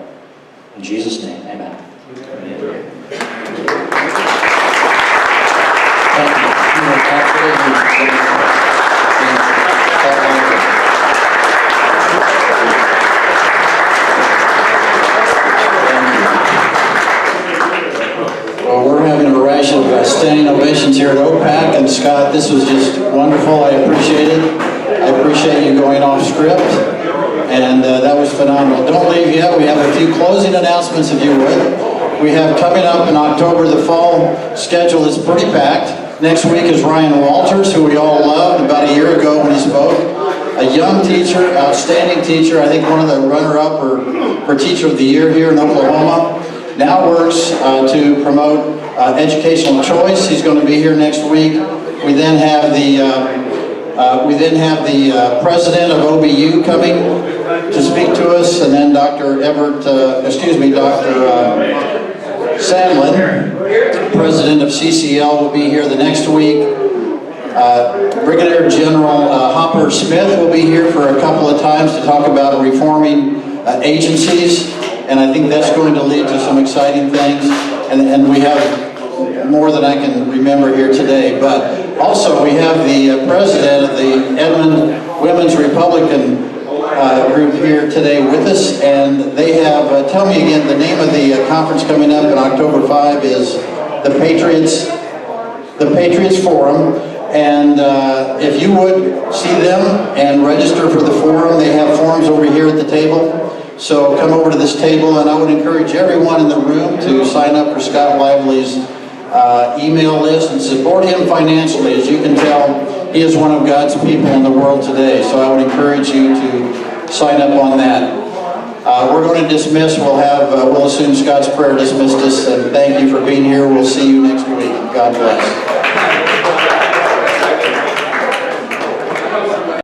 Speaker 6: In Jesus' name, amen.
Speaker 1: Well, we're having a barrage of standing ovations here at OCPAC, and Scott, this was just wonderful. I appreciate it. I appreciate you going off script, and that was phenomenal. Don't leave yet. We have a few closing announcements, if you would. We have coming up in October, the fall schedule is pretty packed. Next week is Ryan Walters, who we all loved about a year ago when he spoke. A young teacher, outstanding teacher, I think one of the runner-up for Teacher of the Year here in Oklahoma. Now works to promote educational choice. He's going to be here next week. We then have the president of OBU coming to speak to us, and then Dr. Sandlin, president of CCL, will be here the next week. Brigadier General Hopper Smith will be here for a couple of times to talk about reforming agencies, and I think that's going to lead to some exciting things, and we have more than I can remember here today. But also we have the president of the Edmond Women's Republican group here today with us, and they have, tell me again, the name of the conference coming up in October 5 is the Patriots Forum, and if you would see them and register for the forum, they have forms over here at the table, so come over to this table, and I would encourage everyone in the room to sign up for Scott Lively's email list and support him financially. As you can tell, he is one of God's people in the world today, so I would encourage you to sign up on that. We're going to dismiss. We'll assume Scott's prayer dismissed us, and thank you for being here. We'll see you next week. God bless.